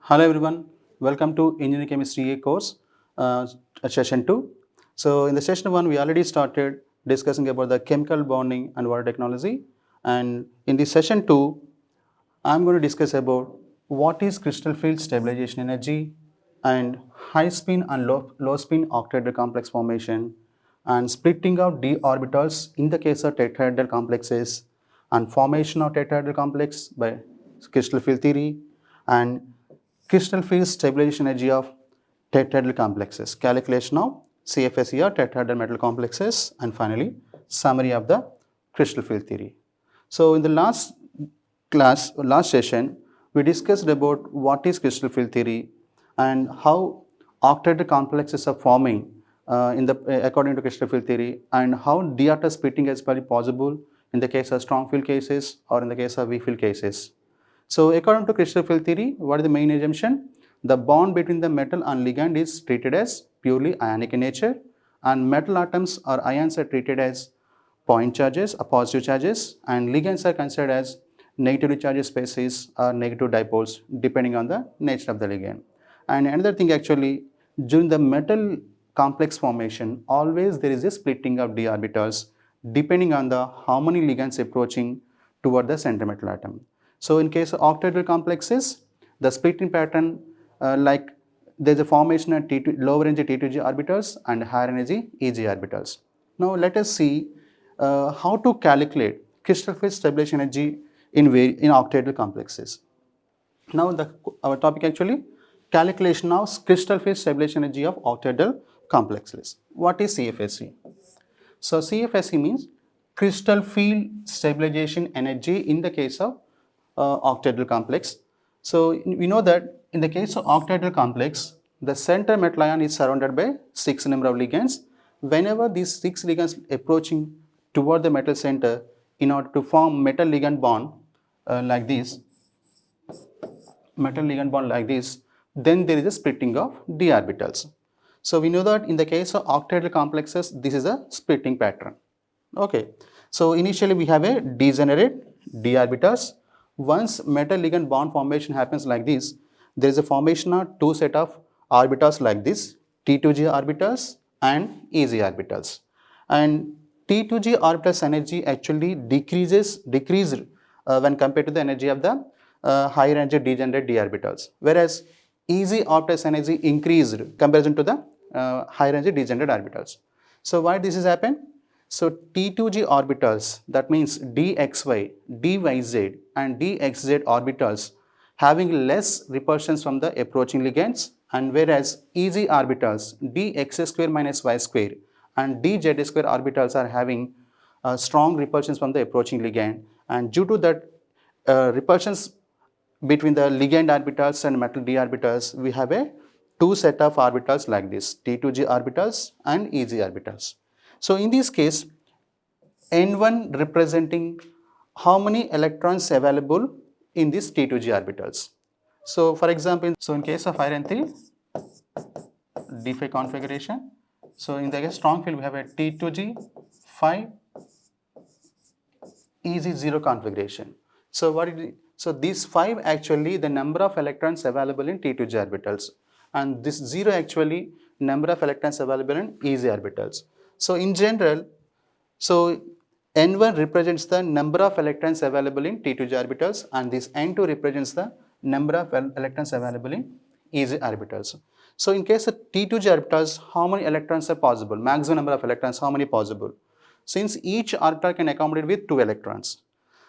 Hello everyone, welcome to Engineering Chemistry A course, uh, session 2. So in the session 1 we already started discussing about the chemical bonding and water technology, and in the session 2 I'm going to discuss about what is crystal field stabilization energy and high spin and low spin octahedral complex formation and splitting of d orbitals in the case of tetrahedral complexes and formation of tetrahedral complex by crystal field theory and crystal field stabilization energy of tetrahedral complexes, calculation of CFSE or tetrahedral metal complexes, and finally summary of the crystal field theory. So in the last session, we discussed about what is crystal field theory and how octahedral complexes are forming according to crystal field theory, and how d-orbital splitting is very possible in the case of strong field cases or in the case of weak field cases. So according to crystal field theory, what is the main assumption? The bond between the metal and ligand is treated as purely ionic in nature, and metal atoms or ions are treated as point charges or positive charges, and ligands are considered as negatively charged species or negative dipoles depending on the nature of the ligand. And another thing, actually, during the metal complex formation, always there is a splitting of d orbitals depending on the how many ligands approaching toward the center metal atom. So in case of octahedral complexes, the splitting pattern, like there is a formation of lower energy T2G orbitals and higher energy EG orbitals. Now let us see how to calculate crystal field stabilization energy in octahedral complexes. Now our topic, actually, calculation of crystal field stabilization energy of octahedral complexes. What is CFSE? So CFSE means crystal field stabilization energy in the case of octahedral complex. So we know that in the case of octahedral complex, the center metal ion is surrounded by 6 number of ligands. Whenever these 6 ligands approaching toward the metal center in order to form metal ligand bond like this, then there is a splitting of d orbitals. So we know that in the case of octahedral complexes, this is a splitting pattern. Okay, so initially we have a degenerate d orbitals. Once metal ligand bond formation happens like this, there is a formation of two set of orbitals like this, T2G orbitals and EG orbitals. And T2G orbitals energy actually decreased when compared to the energy of the higher energy degenerate d orbitals, whereas EG orbitals energy increased comparison to the higher energy degenerate orbitals. So why this has happened? So T2G orbitals, that means dxy, dyz and dxz orbitals having less repulsions from the approaching ligands, and whereas EG orbitals dx square minus y square and dz square orbitals are having strong repulsions from the approaching ligand, and due to that repulsions between the ligand orbitals and metal d orbitals, we have a two set of orbitals like this, T2G orbitals and EG orbitals. So in this case, N1 representing how many electrons available in these T2G orbitals. So for example, in case of iron 3, D5 configuration, so in the case strong field we have a T2G 5 EG0 configuration. So these 5 actually the number of electrons available in T2G orbitals, and this 0 actually number of electrons available in EG orbitals. So in general, so N1 represents the number of electrons available in T2G orbitals, and this N2 represents the number of electrons available in EG orbitals. So in case of T2G orbitals, how many electrons are possible? Maximum number of electrons, how many possible? Since each orbital can accommodate with 2 electrons.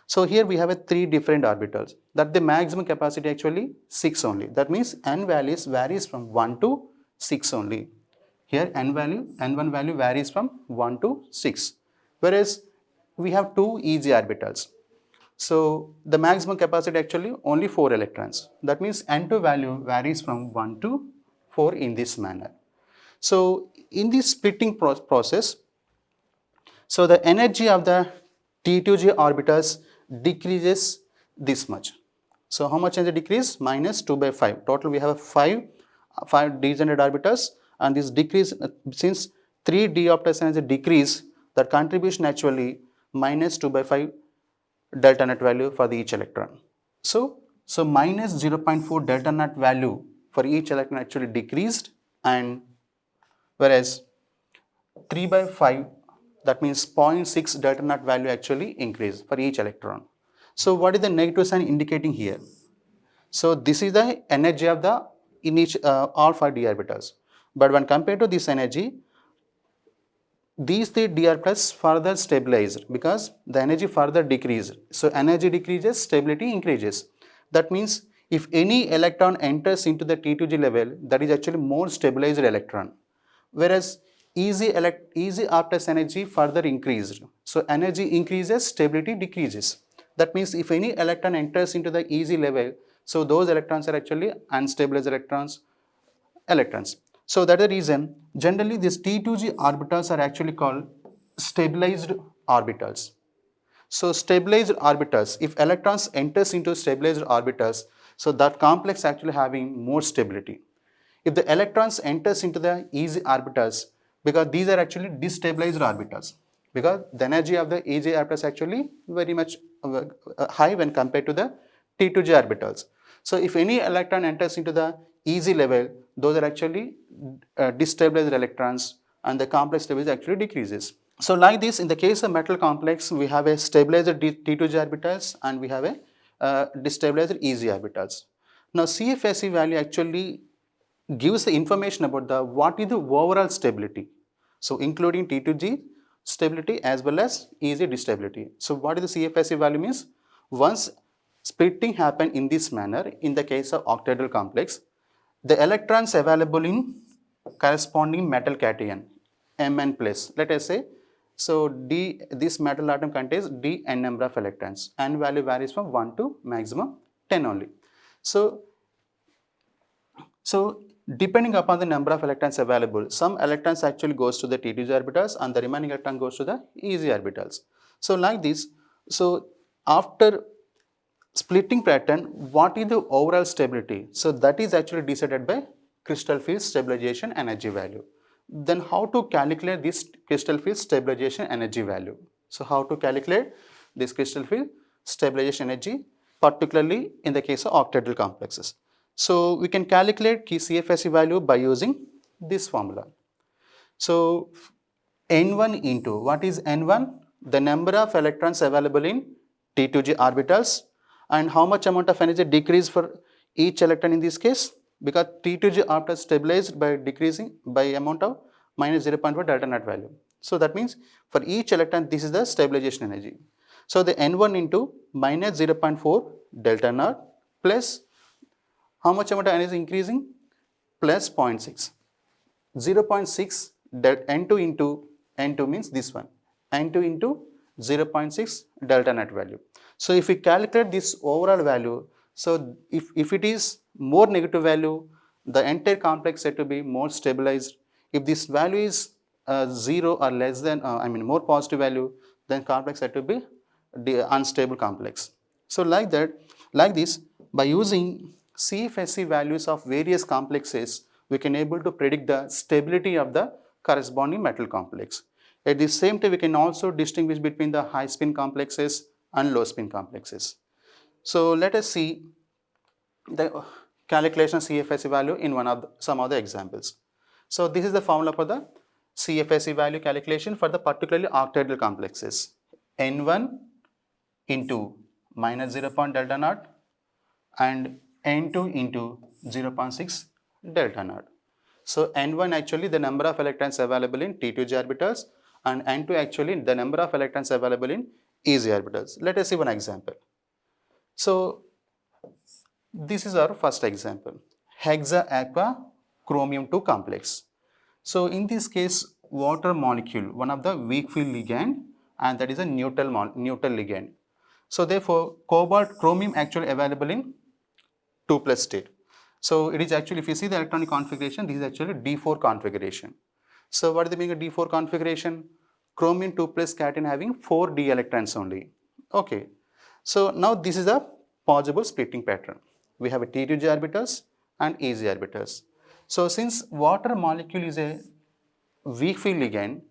So here we have a 3 different orbitals, that the maximum capacity actually 6 only. That means N varies from 1 to 6 only. Here N1 value varies from 1 to 6. Whereas we have 2 EG orbitals. So the maximum capacity actually only 4 electrons. That means N2 value varies from 1 to 4 in this manner. So in this splitting process, so the energy of the T2G orbitals decreases this much. So how much energy decrease? Minus 2 by 5. Total we have 5 degenerate orbitals, and this decrease, since 3 d orbitals energy decrease, that contribution actually minus 2 by 5 delta net value for the each electron. So So minus 0.4 delta naught value for each electron actually decreased, and whereas 3 by 5, that means zero point 0.6 delta naught value actually increased for each electron. So what is the negative sign indicating here? So this is the energy of the in each all 5 d orbitals. But when compared to this energy, these three dr plus further stabilized because the energy further decreased. So energy decreases, stability increases. That means if any electron enters into the T2G level, that is actually more stabilized electron. Whereas easy R plus energy further increased. So energy increases, stability decreases. That means if any electron enters into the easy level, so those electrons are actually unstabilized electrons. So that is the reason generally these T2G orbitals are actually called stabilized orbitals. So stabilized orbitals, if electrons enters into stabilized orbitals, so that complex actually having more stability. If the electrons enters into the easy orbitals, because these are actually destabilized orbitals, because the energy of the easy orbitals actually very much high when compared to the T2G orbitals. So if any electron enters into the easy level, those are actually destabilized electrons, and the complex stability actually decreases. So like this, in the case of metal complex, we have a stabilized T2G orbitals and we have a destabilized easy orbitals. Now CFSE value actually gives the information about the what is the overall stability. So including T2G stability as well as easy destability. So what is the CFSE value means? Once splitting happen in this manner, in the case of octahedral complex, the electrons available in corresponding metal cation Mn plus, let us say, so D, this metal atom contains Dn number of electrons, and value varies from 1 to maximum 10 only. So depending upon the number of electrons available, some electrons actually goes to the T2G orbitals and the remaining electron goes to the easy orbitals. So like this, so after splitting pattern, what is the overall stability? So that is actually decided by crystal field stabilization energy value. Then how to calculate this crystal field stabilization energy value? So how to calculate this crystal field stabilization energy, particularly in the case of octahedral complexes? So we can calculate key CFSE value by using this formula. So N1 into, what is N1? The number of electrons available in T2G orbitals, and how much amount of energy decrease for each electron in this case, because T2G orbitals stabilized by decreasing by amount of minus 0.1 delta naught value. So that means for each electron this is the stabilization energy. So the N1 into minus 0.4 delta naught plus how much amount of energy is increasing? Plus 0.6. 0.6 N2 into N2 means this one. N2 into 0.6 delta net value. So if we calculate this overall value, so if it is more negative value, the entire complex said to be more stabilized. If this value is 0 or less than, more positive value, then complex said to be the unstable complex. So like that, like this, by using CFSE values of various complexes, we can able to predict the stability of the corresponding metal complex. At the same time, we can also distinguish between the high spin complexes and low spin complexes. So let us see the calculation of CFSE value in some of the examples. So this is the formula for the CFSE value calculation for the particularly octahedral complexes. N1 into minus 0. Delta naught and N2 into 0.6 delta naught. So N1 actually the number of electrons available in T2G orbitals, and N2 actually the number of electrons available in easy orbitals. Let us see one example. So this is our first example, hexa aqua chromium 2 complex. So in this case, water molecule, one of the weak field ligand, and that is a neutral ligand. So therefore, cobalt chromium actually available in 2 plus state. So it is actually, if you see the electronic configuration, this is actually D4 configuration. So what is the meaning of D4 configuration? Chromium 2 plus cation having 4 d electrons only. Okay. So now this is a possible splitting pattern. We have a T2G orbitals and easy orbitals. So since water molecule is a weak field ligand,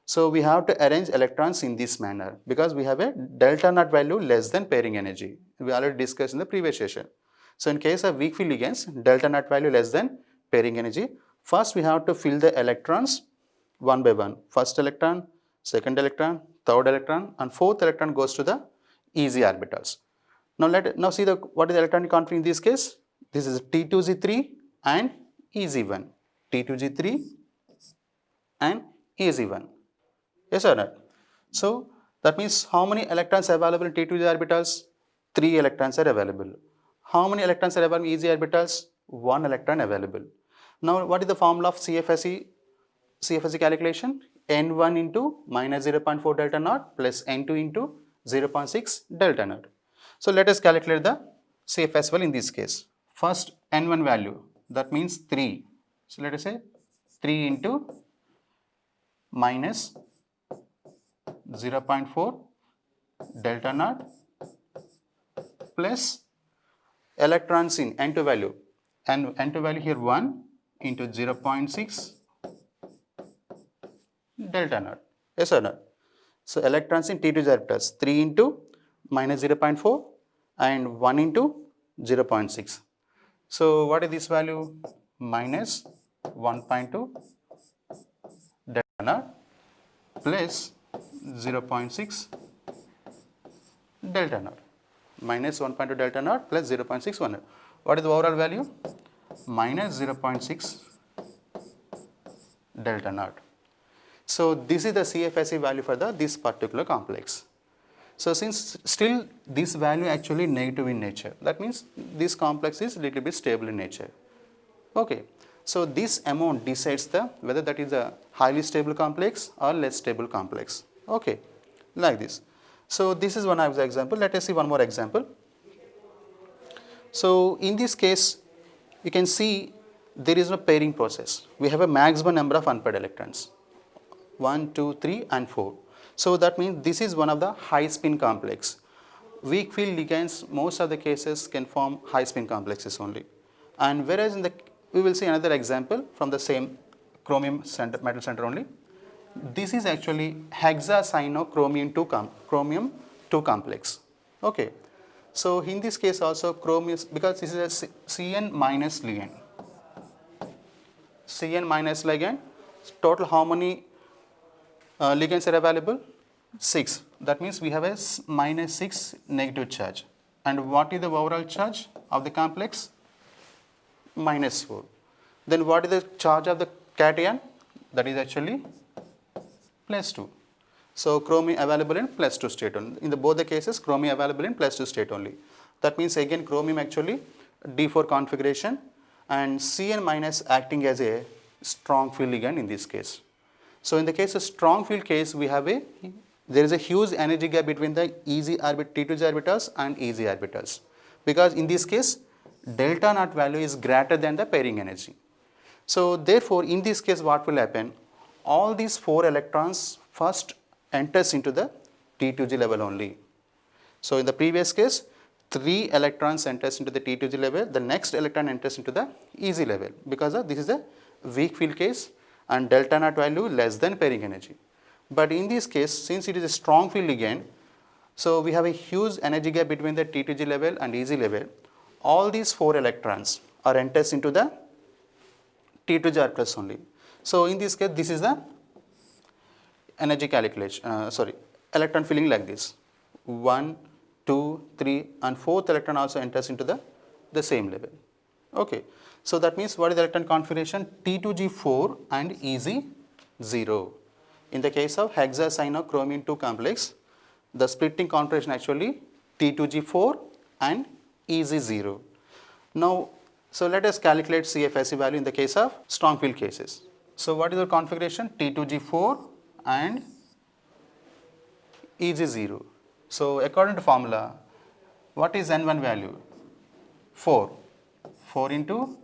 So we have to arrange electrons in this manner because we have a delta naught value less than pairing energy. We already discussed in the previous session. So in case of weak field ligands, delta naught value less than pairing energy. First we have to fill the electrons one by one. First electron, second electron, third electron, and fourth electron goes to the easy orbitals. Now see what is the electronic conflict in this case? This is T2Z3 and EZ1. T2Z3 and EZ1. Yes or not? So that means how many electrons are available in T2Z orbitals? 3 electrons are available. How many electrons are available in EZ orbitals? 1 electron available. Now what is the formula of CFSE calculation? N1 into minus 0.4 delta naught plus N2 into 0.6 delta naught. So let us calculate the CFS value in this case. First N1 value, that means 3. So let us say 3 into minus 0.4 delta naught plus electrons in N2 value, and N2 value here 1 into 0.6 delta naught. Yes or not? So electrons in T2 orbitals 3 into minus 0.4 and 1 into 0.6. So what is this value? Minus 1.2 delta naught plus 0.6 delta naught. Minus 1.2 delta naught plus 0.61. What is the overall value? Minus 0.6 delta naught. So this is the CFSE value for this particular complex. So since still this value actually negative in nature, that means this complex is little bit stable in nature. Okay. So this amount decides whether that is a highly stable complex or less stable complex. Okay, like this. So this is one of the example. Let us see one more example. So in this case, you can see there is no pairing process. We have a maximum number of unpaired electrons, 1, 2, 3 and 4. So that means this is one of the high spin complex. Weak field ligands, most of the cases can form high spin complexes only. And whereas we will see another example from the same chromium metal center only. This is actually hexacyanochromium 2 complex. Okay. So in this case also chromium, because this is a Cn minus ligand. Cn minus ligand, total how many ligands are available? 6. That means we have a minus 6 negative charge. And what is the overall charge of the complex? Minus 4. Then what is the charge of the cation? That is actually plus 2. So chromium available in plus 2 state only. In both the cases, chromium available in plus 2 state only. That means again chromium actually D4 configuration and Cn minus acting as a strong field ligand in this case. So in the case of strong field case, we have there is a huge energy gap between the T2G orbitals and EZ orbitals, because in this case delta naught value is greater than the pairing energy. So therefore in this case what will happen? All these 4 electrons first enters into the T2G level only. So in the previous case 3 electrons enters into the T2G level, the next electron enters into the EZ level, because this is a weak field case and delta naught value less than pairing energy. But in this case, since it is a strong field ligand, so we have a huge energy gap between the T2G level and EZ level. All these 4 electrons are enters into the T2G orbitals only. So in this case, this is the energy calculation, electron filling like this. 1, 2, 3 and 4th electron also enters into the same level. Okay. So that means what is the electron configuration? T2G4 and EZ0. In the case of hexacyanochromium 2 complex, the splitting configuration actually T2G4 and EZ0. Now, so let us calculate CFSE value in the case of strong field cases. So what is the configuration? T2G4 and EZ0. So according to formula, what is N1 value? 4. 4 into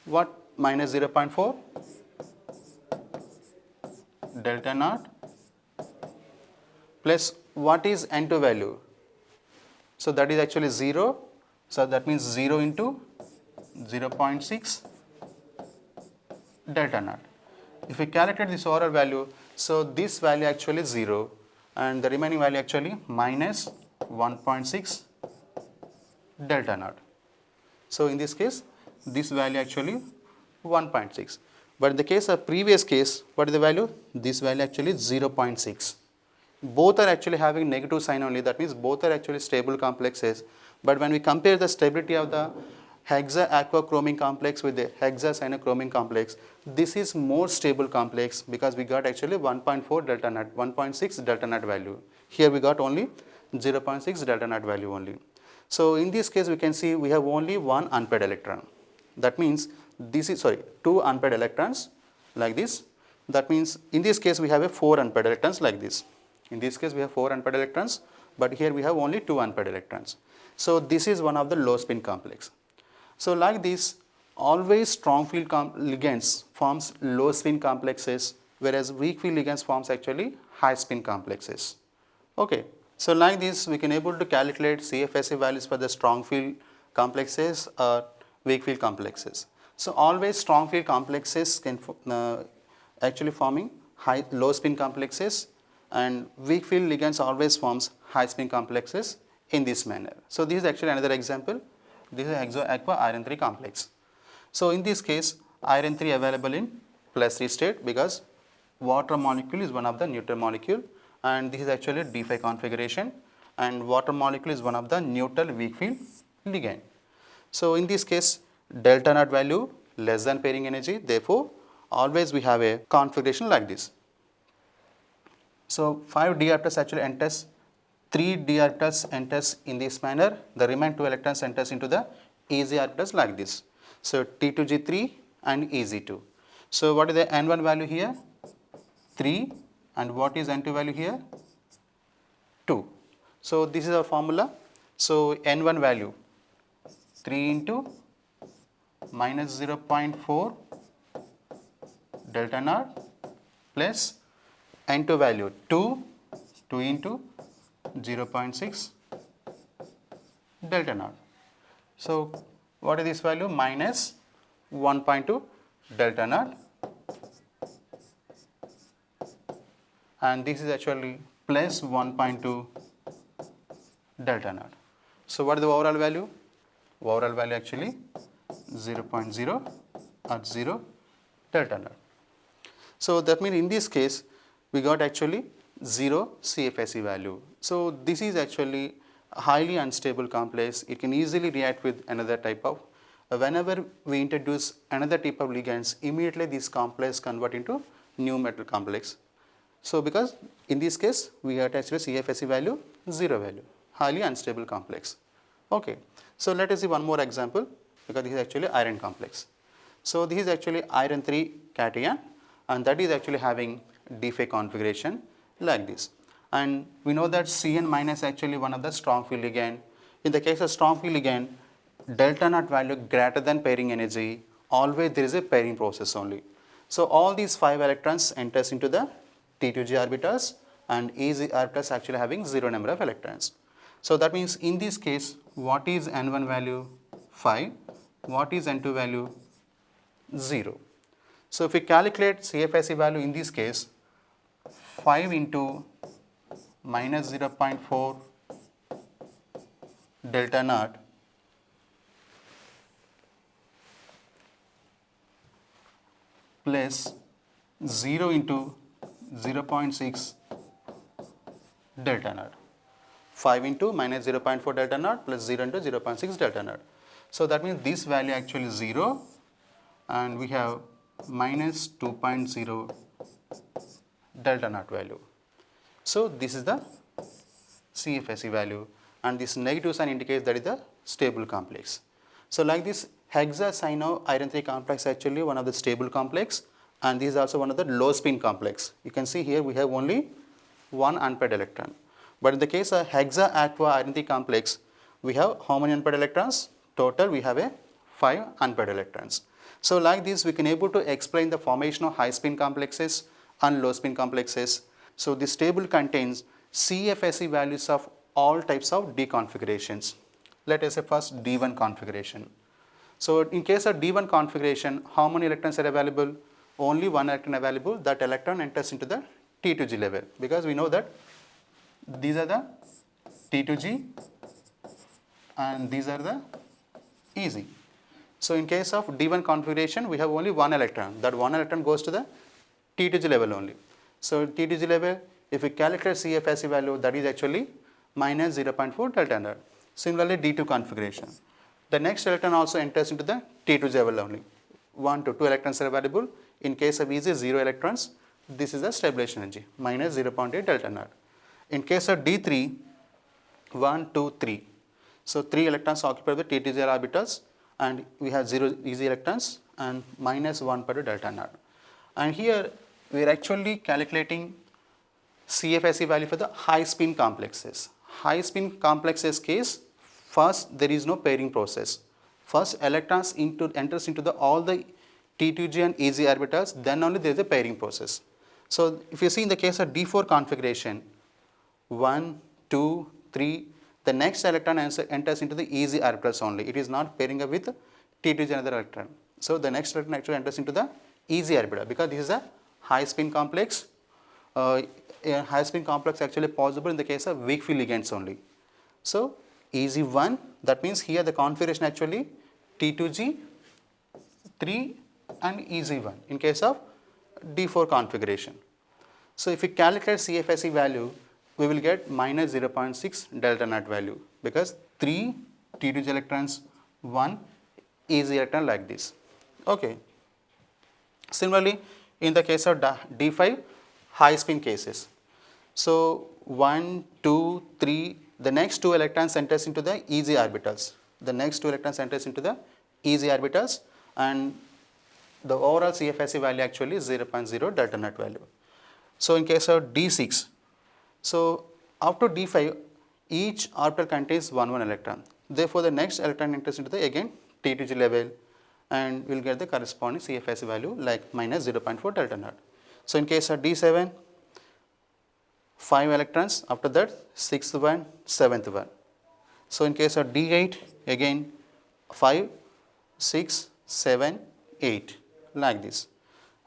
what? Minus 0.4 delta naught plus what is N2 value? So that is actually 0. So that means 0 into 0.6 delta naught. if we calculate this overall value, so this value actually is 0 and the remaining value actually minus 1.6 delta naught. So in this case, this value actually 1.6. But in the case of previous case, what is the value? This value actually is 0.6. Both are actually having negative sign only. That means both are actually stable complexes. But when we compare the stability of the hexa-aqua-chromium complex with the hexa-cyanochromium complex, this is more stable complex because we got actually 1.4 delta naught, 1.6 delta naught value. Here we got only 0.6 delta naught value only. So in this case, we can see we have only one unpaired electron. That means this is, two unpaired electrons like this. That means in this case, we have a 4 unpaired electrons like this. In this case, we have 4 unpaired electrons, but here we have only 2 unpaired electrons. So this is one of the low spin complex. So like this, always strong field ligands forms low spin complexes, whereas weak field ligands forms actually high spin complexes. Okay. So like this, we can able to calculate CFSE values for the strong field complexes or weak field complexes. So always strong field complexes can actually forming low spin complexes, and weak field ligands always forms high spin complexes in this manner. So this is actually another example. This is hexo-aqua iron 3 complex. So in this case, iron 3 available in +3 state because water molecule is one of the neutral molecule, and this is actually D5 configuration, and water molecule is one of the neutral weak field ligand. So in this case, delta naught value less than pairing energy, therefore always we have a configuration like this. So 5 d orbitals actually enters, 3 d orbitals enters in this manner, the remaining 2 electrons enters into the EZ orbitals like this. So T2G3 and EZ2. So what is the N1 value here? 3, and what is N2 value here? 2. So this is our formula. So N1 value 3 into minus 0.4 delta naught plus N2 value 2 into 0.6 delta naught. So what is this value? Minus 1.2 delta naught, and this is actually plus 1.2 delta naught. So what is the overall value? Overall value actually 0.0 or 0 delta naught. So that means in this case we got actually 0 CFSE value. So this is actually a highly unstable complex. It can easily react with another type of, whenever we introduce another type of ligands, immediately this complex convert into new metal complex. So because in this case we have actually CFSE value 0 value, highly unstable complex. Okay. So let us see one more example, because this is actually iron complex. So this is actually iron 3 cation, and that is actually having D5 configuration like this. And we know that Cn minus actually one of the strong field ligand. In the case of strong field ligand, delta naught value greater than pairing energy, always there is a pairing process only. So all these 5 electrons enters into the T2G orbitals, and EZ orbitals actually having 0 number of electrons. So that means in this case, what is N1 value? 5. What is N2 value? 0. So if we calculate CFSE value in this case, 5 into minus 0.4 delta naught plus 0 into 0.6 delta naught. 5 into minus 0.4 delta naught plus 0 into 0.6 delta naught. So that means this value actually is 0, and we have minus 2.0 delta naught value. So this is the CFSE value, and this negative sign indicates that is the stable complex. So like this, hexa-cyano iron 3 complex actually one of the stable complex, and this is also one of the low spin complex. You can see here we have only one unpaired electron. But in the case of hexa-aqua iron 3 complex, we have how many unpaired electrons? Total we have 5 unpaired electrons. So like this, we can able to explain the formation of high spin complexes and low spin complexes. So this table contains CFSE values of all types of D configurations. Let us say first D1 configuration. So in case of D1 configuration, how many electrons are available? only one electron available, that electron enters into the T2G level, because we know that these are the T2G and these are the EZ. So in case of D1 configuration, we have only one electron. That one electron goes to the T2G level only. So T2G level, if we calculate CFSE value, that is actually minus 0.4 delta N. Similarly, D2 configuration. The next electron also enters into the T2G level only. 1 to 2 electrons are available. In case of EZ, 0 electrons. This is the stabilization energy, minus 0.8 delta N. In case of D3, 1, 2, 3. So 3 electrons occupy the T2G orbitals, and we have 0 EZ electrons and minus 1 per delta N. And here we are actually calculating CFSE value for the high spin complexes. High spin complexes case, first there is no pairing process. First electrons enters into all the T2G and EZ orbitals, then only there is a pairing process. So if you see in the case of D4 configuration, 1, 2, 3, the next electron enters into the EZ orbitals only. It is not pairing up with T2G another electron. So the next electron actually enters into the EZ orbital, because this is a high spin complex. A high spin complex actually possible in the case of weak field ligands only. So EZ1, that means here the configuration actually T2G, 3 and EZ1 in case of D4 configuration. So if we calculate CFSE value, we will get minus 0.6 delta N value, because 3 T2G electrons, 1 EZ electron like this. Okay. Similarly, in the case of D5, high spin cases. So 1, 2, 3, the next 2 electrons enters into the EZ orbitals. The next 2 electrons enters into the EZ orbitals, and the overall CFSE value actually is 0.0 delta N value. So in case of D6, so up to D5, each orbital contains 1 electron. Therefore, the next electron enters into the again T2G level, and we will get the corresponding CFSE value like minus 0.4 delta N. So in case of D7, 5 electrons, after that 6th one, 7th one. So in case of D8, again 5, 6, 7, 8 like this,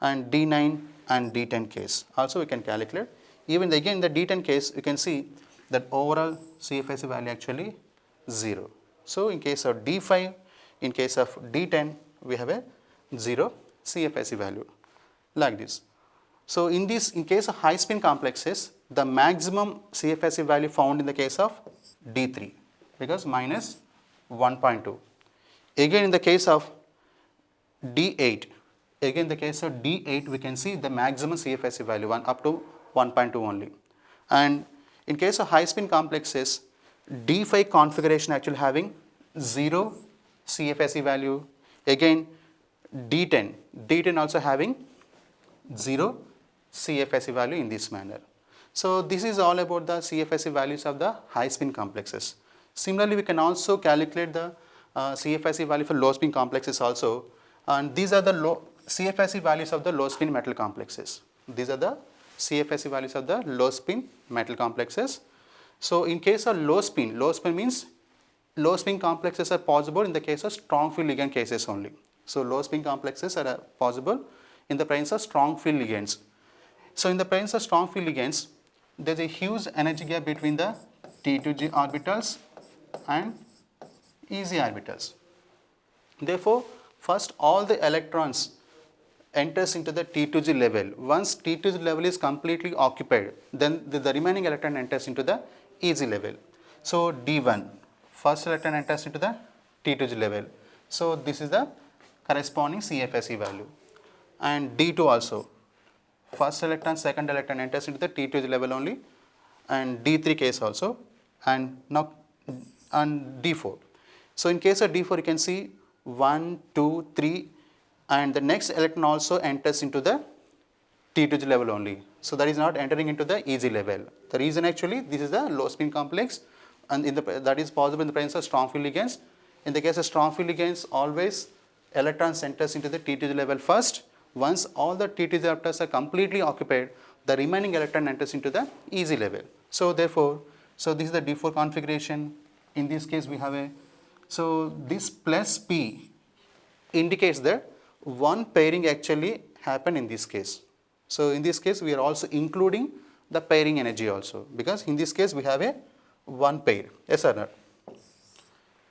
and D9 and D10 case also we can calculate. Even again in the D10 case, you can see that overall CFSE value actually 0. So in case of D5, in case of D10, we have a 0 CFSE value like this. So in case of high spin complexes, the maximum CFSE value found in the case of D3, because minus 1.2. Again in the case of D8, we can see the maximum CFSE value up to 1.2 only. And in case of high spin complexes, D5 configuration actually having 0 CFSE value. Again D10 also having 0 CFSE value in this manner. So this is all about the CFSE values of the high spin complexes. Similarly, we can also calculate the CFSE value for low spin complexes also, and these are the CFSE values of the low spin metal complexes. These are the CFSE values of the low spin metal complexes. So in case of low spin means low spin complexes are possible in the case of strong field ligand cases only. So low spin complexes are possible in the presence of strong field ligands. So in the presence of strong field ligands, there is a huge energy gap between the T2G orbitals and EZ orbitals. Therefore, first all the electrons enters into the T2G level. Once T2G level is completely occupied, then the remaining electron enters into the EZ level. So D1, first electron enters into the T2G level. So this is the corresponding CFSE value. And D2 also, first electron, second electron enters into the T2G level only, and D3 case also, and now and D4. So in case of D4, you can see 1, 2, 3, and the next electron also enters into the T2G level only. So that is not entering into the EZ level. The reason actually, this is the low spin complex, and that is possible in the presence of strong field ligands. In the case of strong field ligands, always electrons enters into the T2G level first. Once all the T2G orbitals are completely occupied, the remaining electron enters into the EZ level. So therefore, so this is the D4 configuration. In this case, we have so this plus P indicates that one pairing actually happen in this case. So in this case we are also including the pairing energy also, because in this case we have a one pair, yes or not?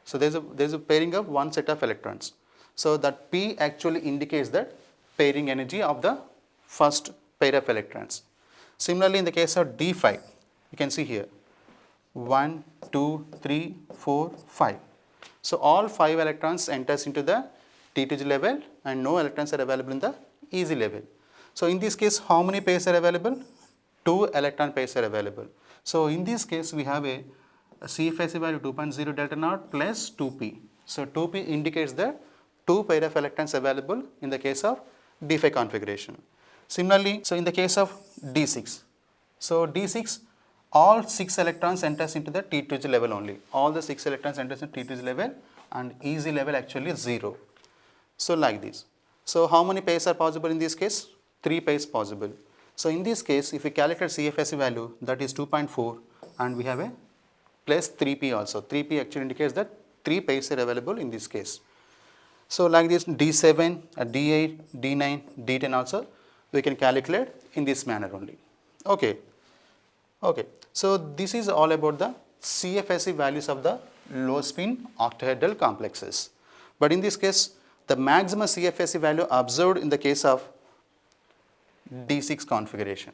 So there is a pairing of one set of electrons. So that P actually indicates that pairing energy of the first pair of electrons. Similarly, in the case of D5, you can see here 1, 2, 3, 4, 5. So all 5 electrons enters into the T2G level and no electrons are available in the EZ level. So in this case, how many pairs are available? 2 electron pairs are available. So in this case, we have a CFSE value 2.0 delta naught plus 2p. So 2p indicates the 2 pair of electrons available in the case of D5 configuration. Similarly, so in the case of D6, so D6, all 6 electrons enters into the T2G level only. All the 6 electrons enters into T2G level and EZ level actually 0. So like this. So how many pairs are possible in this case? 3 pairs possible. So in this case, if we calculate CFSE value, that is 2.4, and we have a plus 3p also. 3p actually indicates that 3 pairs are available in this case. So like this, D7, D8, D9, D10 also we can calculate in this manner only. Okay. Okay. So this is all about the CFSE values of the low spin octahedral complexes. But in this case, the maximum CFSE value observed in the case of D6 configuration.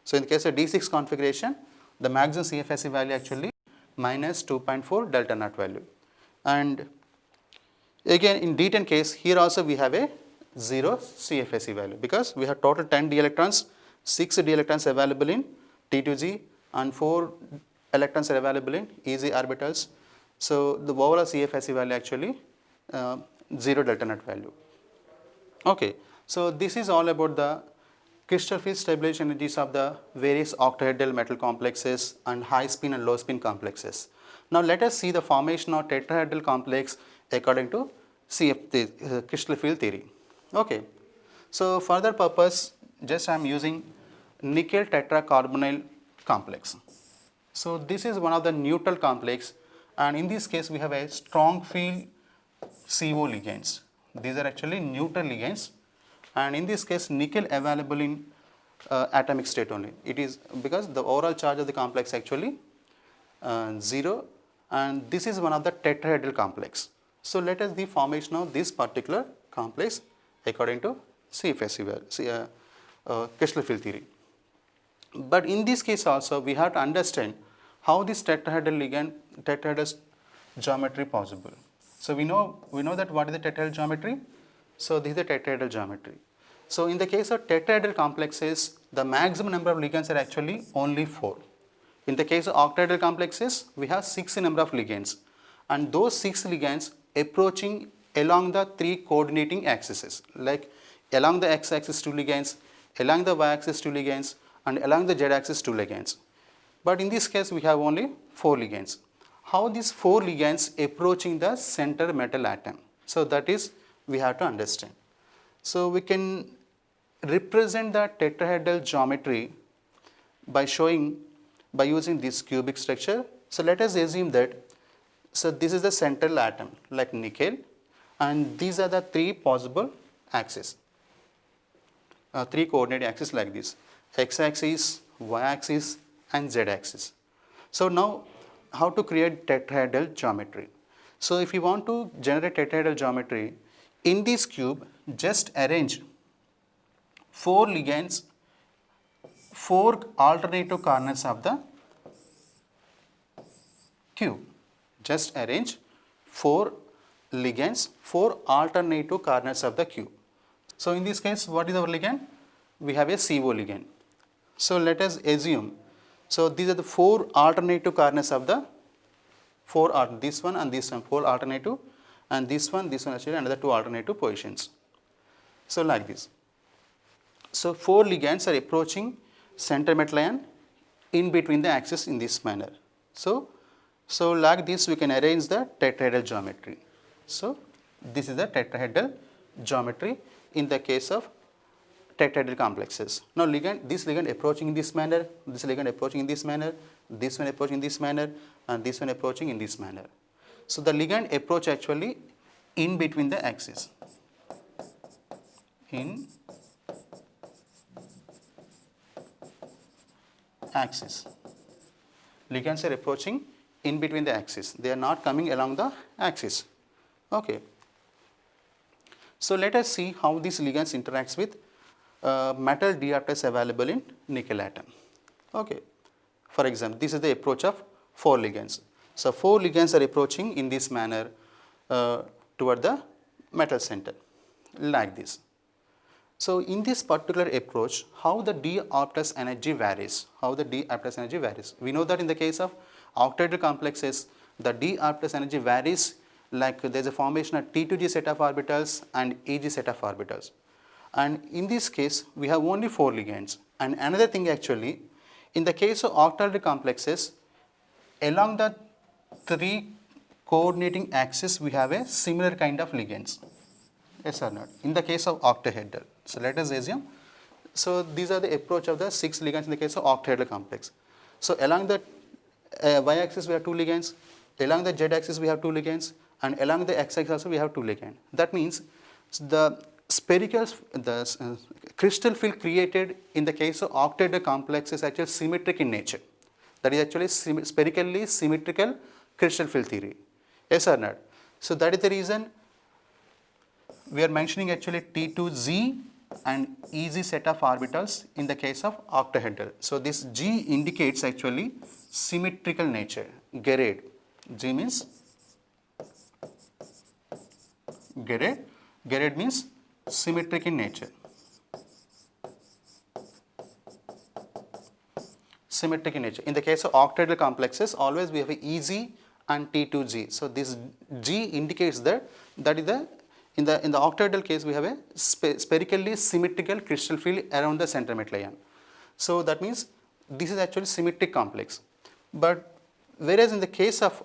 So in the case of D6 configuration, the maximum CFSE value actually minus 2.4 delta naught value. And again in D10 case, here also we have a 0 CFSE value, because we have total 10 d electrons, 6 d electrons available in T2G and 4 electrons are available in EZ orbitals. So the overall CFSE value actually 0 delta naught value. Okay, so this is all about the crystal field stabilization energies of the various octahedral metal complexes and high spin and low spin complexes. Now let us see the formation of tetrahedral complex according to crystal field theory. Okay, so for that purpose, just I am using nickel tetracarbonyl complex. So this is one of the neutral complex, and in this case we have a strong field CO ligands. These are actually neutral ligands, and in this case nickel available in atomic state only. It is because the overall charge of the complex actually 0, and this is one of the tetrahedral complex. So let us the formation of this particular complex according to CFSE crystal field theory. But in this case also we have to understand how this tetrahedral geometry possible. So we know that what is the tetrahedral geometry. So this is the tetrahedral geometry. So in the case of tetrahedral complexes, the maximum number of ligands are actually only 4. In the case of octahedral complexes, we have 6 number of ligands, and those 6 ligands approaching along the 3 coordinating axes, like along the x-axis 2 ligands, along the y-axis 2 ligands, and along the z-axis 2 ligands. But in this case we have only 4 ligands. How these 4 ligands approaching the center metal atom? So that is we have to understand. So we can represent the tetrahedral geometry by using this cubic structure. So let us assume that, so this is the central atom like nickel, and these are the 3 possible axes, 3 coordinate axes like this: x-axis, y-axis and z-axis. So now how to create tetrahedral geometry? So if you want to generate tetrahedral geometry, in this cube just arrange 4 ligands, 4 alternative corners of the cube. Just arrange 4 ligands, 4 alternative corners of the cube. So in this case, what is our ligand? We have a CO ligand. So let us assume, so these are the 4 alternative corners of the this one and this one, 4 alternative, and this one actually another 2 alternative positions. So like this. So 4 ligands are approaching center metal ion in between the axes in this manner. So like this we can arrange the tetrahedral geometry. So this is the tetrahedral geometry in the case of tetrahedral complexes. Now this ligand approaching in this manner, this ligand approaching in this manner, this one approaching in this manner, and this one approaching in this manner. So the ligand approach actually in between the axes, in axis. Ligands are approaching in between the axis. They are not coming along the axis. Okay. So let us see how these ligands interacts with metal d orbitals available in nickel atom. Okay. For example, this is the approach of 4 ligands. So 4 ligands are approaching in this manner toward the metal center, like this. So in this particular approach, how the d orbitals energy varies? How the d orbitals energy varies? We know that in the case of octahedral complexes, the d orbitals energy varies, like there is a formation of T2g set of orbitals and EG set of orbitals. And in this case, we have only 4 ligands. And another thing actually, in the case of octahedral complexes, along the 3 coordinating axes, we have a similar kind of ligands. Yes or not? In the case of octahedral. So let us assume. So these are the approach of the 6 ligands in the case of octahedral complex. So along the y-axis we have 2 ligands, along the z-axis we have 2 ligands, and along the x-axis also we have 2 ligands. That means the crystal field created in the case of octahedral complex is actually symmetric in nature. That is actually spherically symmetrical crystal field theory. Yes or not? So that is the reason we are mentioning actually T2Z and EZ set of orbitals in the case of octahedral. So this G indicates actually symmetrical nature, gerade. G means gerade. Gerade means symmetric in nature. Symmetric in nature. In the case of octahedral complexes, always we have a EZ and T2G. So this G indicates that is the in the octahedral case we have a spherically symmetrical crystal field around the center metal ion. So that means this is actually symmetric complex. But whereas in the case of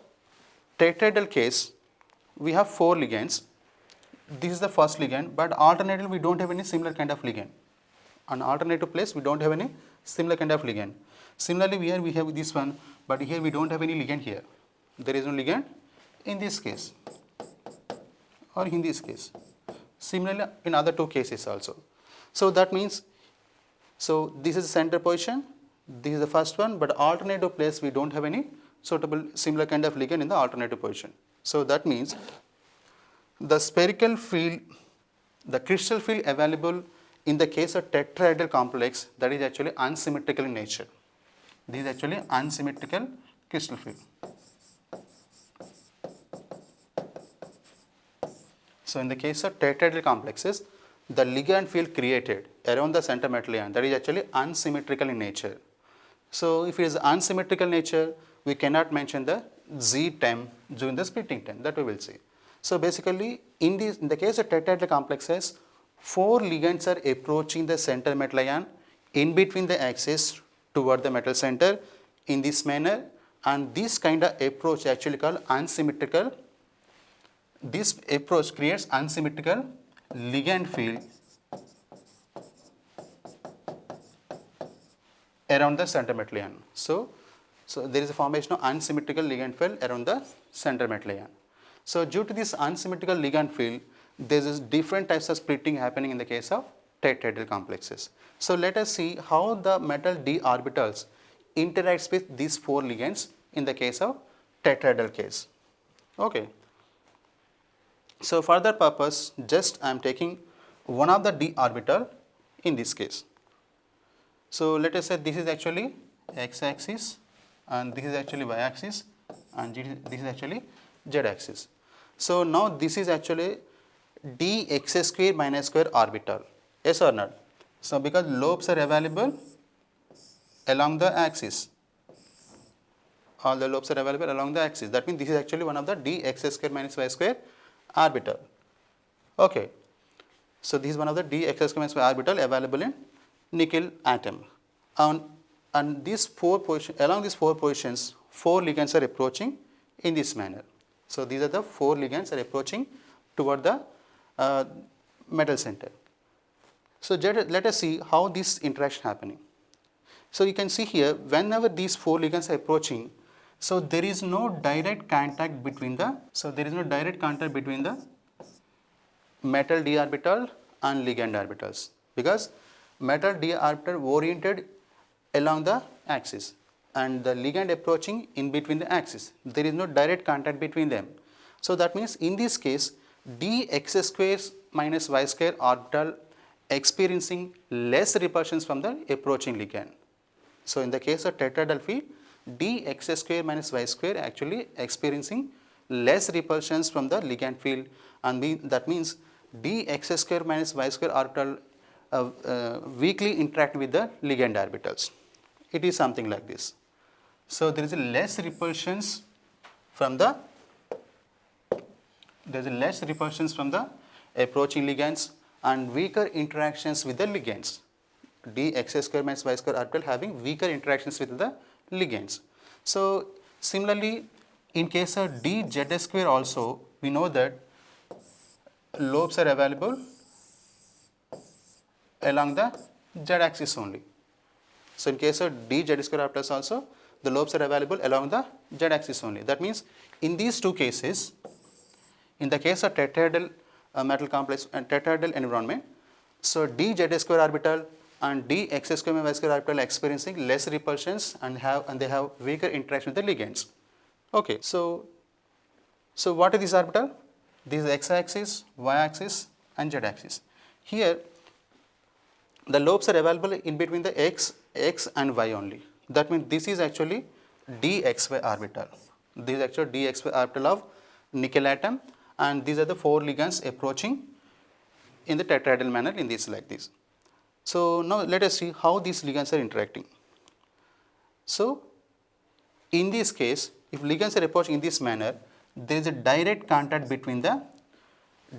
tetrahedral case, we have 4 ligands. This is the first ligand, but alternatively we don't have any similar kind of ligand. On alternative place we don't have any similar kind of ligand. Similarly here we have this one, but here we don't have any ligand here. There is no ligand in this case or in this case. Similarly in other 2 cases also. So that means, so this is the center position, this is the first one, but alternative place we don't have any suitable similar kind of ligand in the alternative position. So that means the spherical field, the crystal field available in the case of tetrahedral complex, that is actually unsymmetrical in nature. This is actually unsymmetrical crystal field. So in the case of tetrahedral complexes, the ligand field created around the center metal ion, that is actually unsymmetrical in nature. So if it is unsymmetrical nature, we cannot mention the Z term during the splitting time, that we will see. So basically in the case of tetrahedral complexes, 4 ligands are approaching the center metal ion in between the axis toward the metal center in this manner, and this kind of approach actually called unsymmetrical. This approach creates unsymmetrical ligand field around the center metal ion. So there is a formation of unsymmetrical ligand field around the center metal ion. So due to this unsymmetrical ligand field, there is different types of splitting happening in the case of tetrahedral complexes. So let us see how the metal d orbitals interacts with these 4 ligands in the case of tetrahedral case. Okay. So for that purpose, just I am taking one of the d orbital in this case. So let us say this is actually x-axis and this is actually y-axis and this is actually z-axis. So now this is actually dx square minus square orbital. Yes or not? So because lobes are available along the axis, all the lobes are available along the axis. That means this is actually one of the dx square minus y square orbital. Okay. So this is one of the dx square minus y orbital available in nickel atom. And these 4 positions, along these 4 positions, 4 ligands are approaching in this manner. So these are the 4 ligands are approaching toward the metal center. So let us see how this interaction happening. So you can see here, whenever these 4 ligands are approaching, so there is no direct contact between the metal d orbital and ligand orbitals, because metal d orbital oriented along the axis and the ligand approaching in between the axis. There is no direct contact between them. So that means in this case dx square minus y square orbital experiencing less repulsions from the approaching ligand. So in the case of tetrahedral field, dx square minus y square actually experiencing less repulsions from the ligand field, and that means dx square minus y square orbital weakly interact with the ligand orbitals. It is something like this. So there is a less repulsions from the approaching ligands and weaker interactions with the ligands. Dx square minus y square orbital having weaker interactions with the ligands. So similarly, in case of dz square also, we know that lobes are available along the z axis only. So in case of dz square orbitals also, the lobes are available along the z axis only. That means in these two cases, in the case of tetrahedral metal complex and tetrahedral environment, so dz square orbital and dx square minus y square orbital experiencing less repulsions and they have weaker interaction with the ligands. Okay, so what is this orbital? This is x axis, y axis and z axis. Here the lobes are available in between the x and y only. That means this is actually dxy orbital. This is actually dxy orbital of nickel atom, and these are the 4 ligands approaching in the tetrahedral manner in this like this. So now let us see how these ligands are interacting. So in this case, if ligands are approaching in this manner, there is a direct contact between the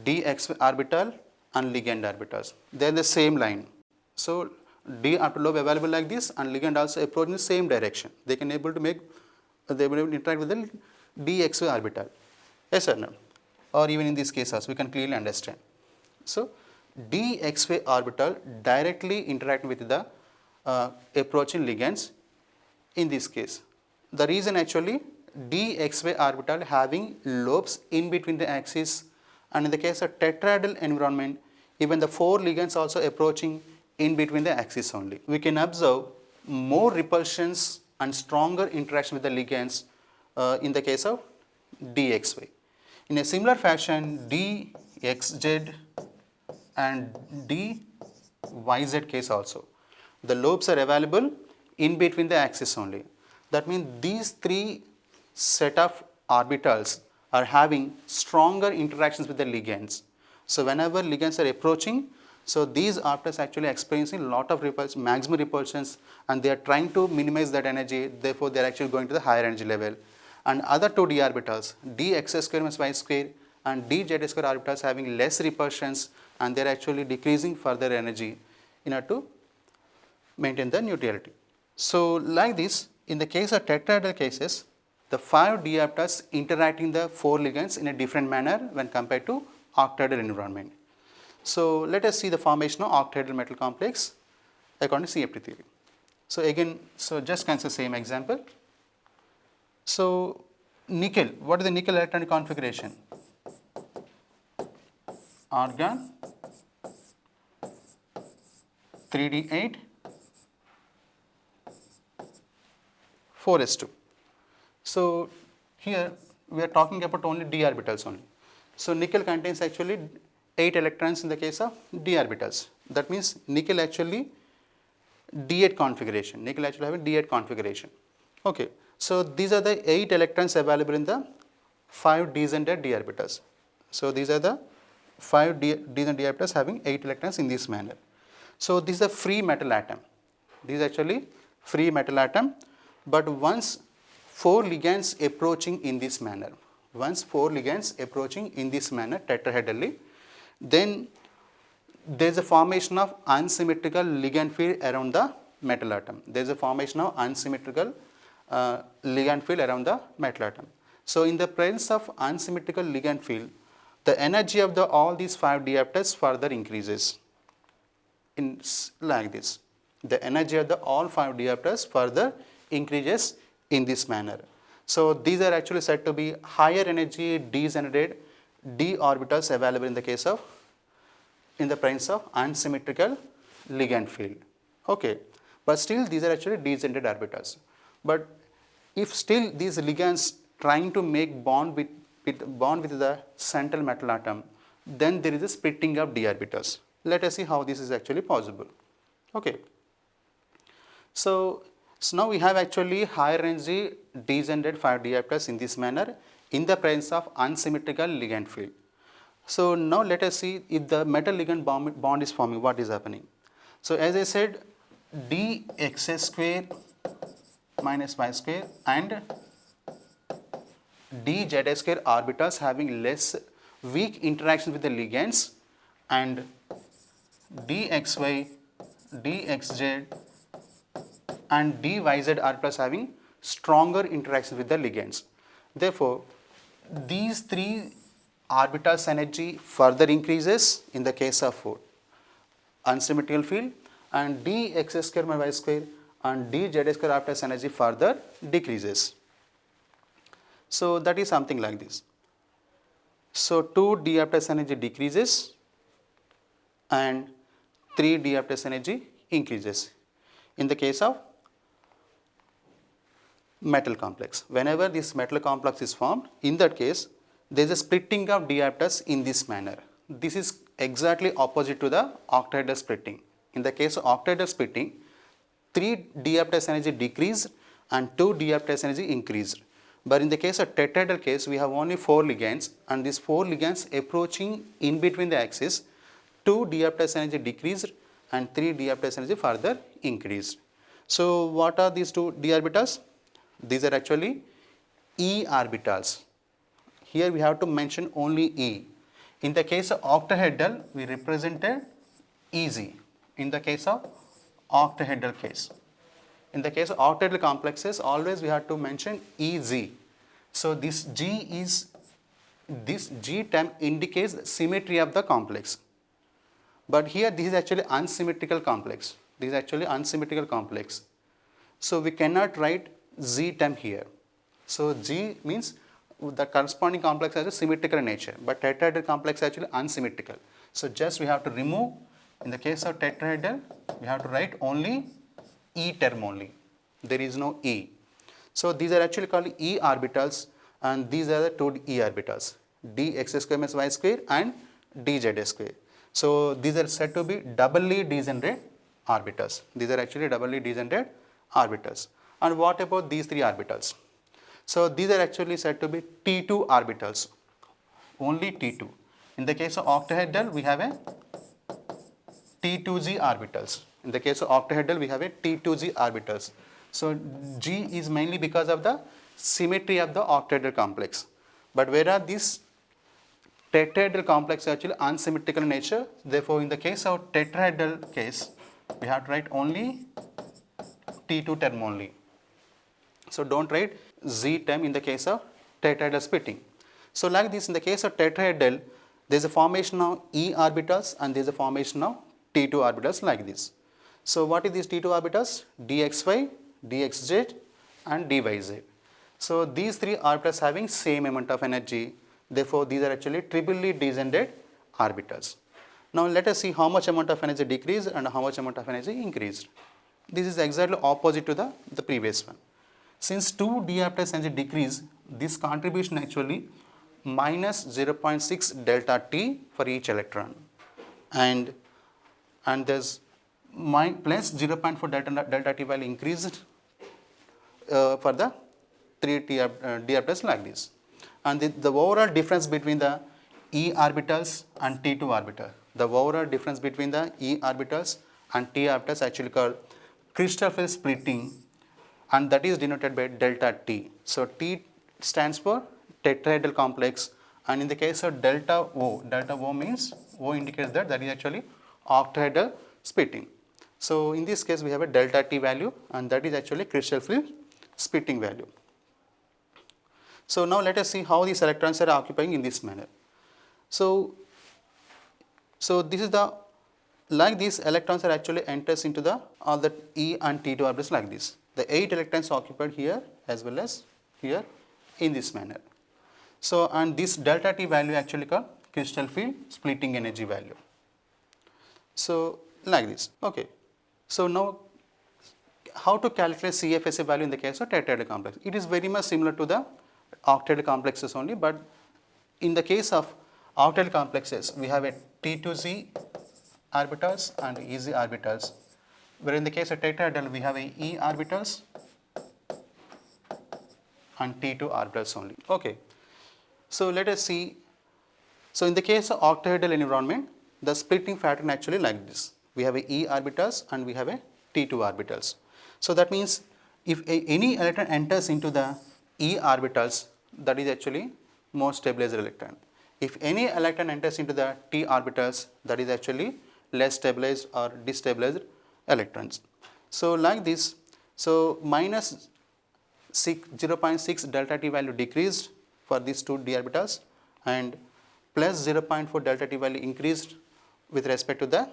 dx orbital and ligand orbitals. They are the same line. So d orbital lobe available like this and ligand also approach in the same direction. They can able to interact with the dxy orbital. Yes or no? Or even in this case also we can clearly understand. So dxy orbital directly interact with the approaching ligands in this case. The reason actually dxy orbital having lobes in between the axis, and in the case of tetrahedral environment even the 4 ligands also approaching in between the axis only. We can observe more repulsions and stronger interaction with the ligands in the case of dxy. In a similar fashion, dxz and dyz case also, the lobes are available in between the axis only. That means these 3 set of orbitals are having stronger interactions with the ligands. So whenever ligands are approaching, so these orbitals actually experiencing a lot of repulsion, maximum repulsions, and they are trying to minimize that energy, therefore they are actually going to the higher energy level. And other 2 d orbitals, dx square minus y square and dz square orbitals having less repulsions, and they are actually decreasing further energy in order to maintain the neutrality. So like this, in the case of tetrahedral cases, the 5 d orbitals interacting the 4 ligands in a different manner when compared to octahedral environment. So let us see the formation of octahedral metal complex according to CFT theory. So again, so just consider same example. So nickel, what is the nickel electronic configuration? Argon 3d8 4s2. So here we are talking about only d orbitals only. So nickel contains actually 8 electrons in the case of d orbitals. That means nickel actually d8 configuration. Nickel actually have a d8 configuration. Okay. So these are the 8 electrons available in the 5 d's and d orbitals. So these are the 5 d's and d orbitals having 8 electrons in this manner. So this is a free metal atom. This is actually free metal atom, but once 4 ligands approaching in this manner, tetrahedrally, then there is a formation of unsymmetrical ligand field around the metal atom. There is a formation of unsymmetrical ligand field around the metal atom. So in the presence of unsymmetrical ligand field, the energy of all these 5 d orbitals further increases in like this. The energy of all 5 d orbitals further increases in this manner. So these are actually said to be higher energy degenerated d orbitals available in the case of in the presence of unsymmetrical ligand field. Okay, but still these are actually degenerated orbitals. But if still these ligands trying to make bond with the central metal atom, then there is a splitting of d orbitals. Let us see how this is actually possible. Okay. So now we have actually higher energy degenerated 5d orbitals in this manner in the presence of unsymmetrical ligand field. So now let us see if the metal ligand bond is forming, what is happening. So as I said, dx square minus y square and dz square orbitals having less weak interaction with the ligands, and dxy, dxz and dyz orbitals having stronger interaction with the ligands. Therefore, these three orbitals energy further increases in the case of unsymmetrical field, and dx square minus y square and dz square orbitals energy further decreases. So that is something like this. So 2d orbitals energy decreases and 3d orbitals energy increases in the case of metal complex. Whenever this metal complex is formed, in that case there is a splitting of d orbitals in this manner. This is exactly opposite to the octahedral splitting. In the case of octahedral splitting, 3 d orbitals energy decreased and 2 d orbitals energy increased. But in the case of tetrahedral case, we have only 4 ligands, and these 4 ligands approaching in between the axis, 2 d orbitals energy decreased and 3 d orbitals energy further increased. So what are these 2 d orbitals? These are actually e orbitals. Here we have to mention only e. In the case of octahedral, we represented Ez. In the case of octahedral case. In the case of octahedral complexes, always we have to mention Ez. So this G term indicates the symmetry of the complex. But here this is actually unsymmetrical complex. This is actually unsymmetrical complex. So we cannot write Z term here. So G means the corresponding complex has a symmetrical nature, but tetrahedral complex is actually unsymmetrical. So just we have to remove, in the case of tetrahedral, we have to write only E term only. There is no E. So these are actually called E orbitals, and these are the 2 E orbitals, dx square minus y square and dz square. So these are said to be doubly degenerate orbitals. These are actually doubly degenerate orbitals. And what about these 3 orbitals? So these are actually said to be T2 orbitals, only T2. In the case of octahedral, we have a T2G orbitals. In the case of octahedral, we have a T2G orbitals. So G is mainly because of the symmetry of the octahedral complex. But whereas this tetrahedral complex is actually unsymmetrical in nature, therefore in the case of tetrahedral case, we have to write only T2 term only. So don't write Z term in the case of tetrahedral splitting. So like this, in the case of tetrahedral, there is a formation of E orbitals and there is a formation of T2 orbitals like this. So what is these T2 orbitals? dxy, dxz and dyz. So these 3 orbitals having same amount of energy, therefore these are actually triply degenerate orbitals. Now let us see how much amount of energy decreased and how much amount of energy increased. This is exactly opposite to the previous one. Since 2 d orbitals energy decrease, this contribution actually minus 0.6 delta T for each electron, and there's plus 0.4 delta T value increased for the 3 d orbitals like this. And the overall difference between the E orbitals and T2 orbital, the overall difference between the E orbitals and T orbitals actually called crystal field splitting, and that is denoted by delta T. So T stands for tetrahedral complex, and in the case of delta O means O indicates that is actually octahedral splitting. So in this case we have a delta T value, and that is actually crystal field splitting value. So now let us see how these electrons are occupying in this manner. So this is the, like these electrons are actually enters into the all the E and T2 orbitals like this. The 8 electrons occupied here as well as here in this manner. So and this delta T value actually called crystal field splitting energy value. So like this. Okay. So now how to calculate CFSE value in the case of tetrahedral complex? It is very much similar to the octahedral complexes only, but in the case of octahedral complexes, we have a T to Z orbitals and EZ orbitals, where in the case of tetrahedral, we have a E orbitals and T2 orbitals only. Okay. So let us see. So in the case of octahedral environment, the splitting pattern actually like this. We have a E orbitals and we have a T2 orbitals. So that means if any electron enters into the E orbitals, that is actually more stabilized electron. If any electron enters into the T orbitals, that is actually less stabilized or destabilized electrons. So like this, so minus 0.6 delta T value decreased for these two d orbitals and plus 0.4 delta T value increased with respect to the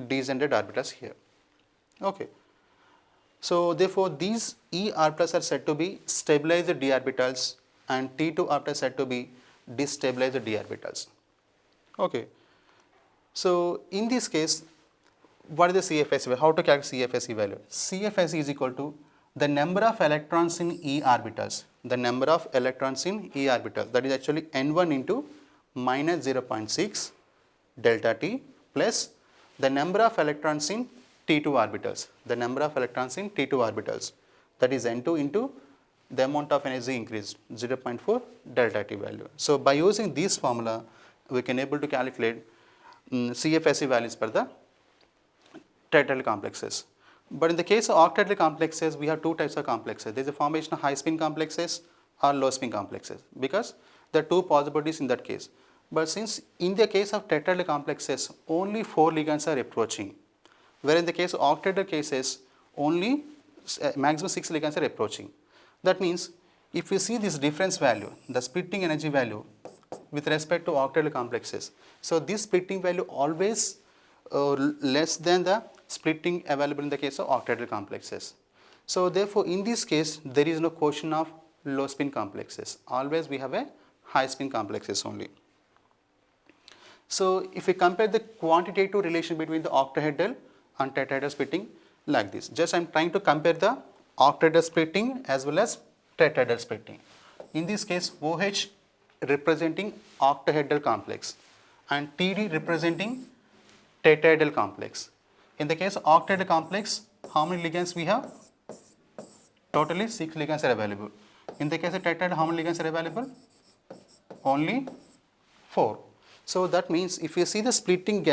degenerated orbitals here. Okay. So therefore, these E orbitals are said to be stabilized d orbitals and T2 orbitals said to be destabilized d orbitals. Okay. So in this case, what is the CFSE value? How to calculate CFSE value? CFSE is equal to the number of electrons in E orbitals. The number of electrons in E orbitals, that is actually N1 into minus 0.6 delta T plus the number of electrons in T2 orbitals. The number of electrons in T2 orbitals, that is N2 into the amount of energy increased 0.4 delta T value. So by using this formula, we can able to calculate CFSE values for the tetrahedral complexes. But in the case of octahedral complexes, we have two types of complexes. There is a formation of high spin complexes or low spin complexes, because there are two possibilities in that case. But since in the case of tetrahedral complexes, only 4 ligands are approaching, where in the case of octahedral cases, only maximum 6 ligands are approaching. That means if we see this difference value, the splitting energy value with respect to octahedral complexes, so this splitting value always less than the splitting available in the case of octahedral complexes. So therefore, in this case, there is no quotient of low spin complexes. Always we have a high spin complexes only. So if we compare the quantitative relation between the octahedral and tetrahedral splitting like this, just I am trying to compare the octahedral splitting as well as tetrahedral splitting. In this case, OH representing octahedral complex and TD representing tetrahedral complex. In the case of octahedral complex, how many ligands we have? Totally 6 ligands are available. In the case of tetrahedral, how many ligands are available? Only 4. So that means if you see the splitting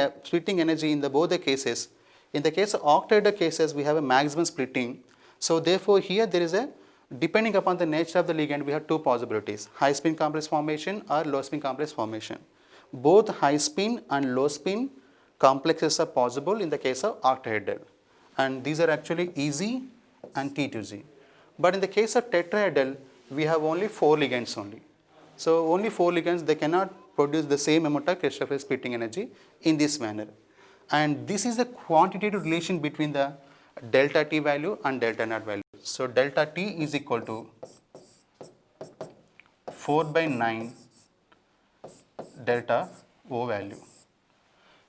energy in both the cases, in the case of octahedral cases, we have a maximum splitting. So therefore, here there is a, depending upon the nature of the ligand, we have two possibilities: high spin complex formation or low spin complex formation. Both high spin and low spin complexes are possible in the case of octahedral, and these are actually EZ and T to Z. But in the case of tetrahedral, we have only 4 ligands only. So only 4 ligands, they cannot produce the same amount of Kirchhoff splitting energy in this manner. And this is the quantitative relation between the delta T value and delta naught value. So delta T is equal to 4 by 9 delta O value,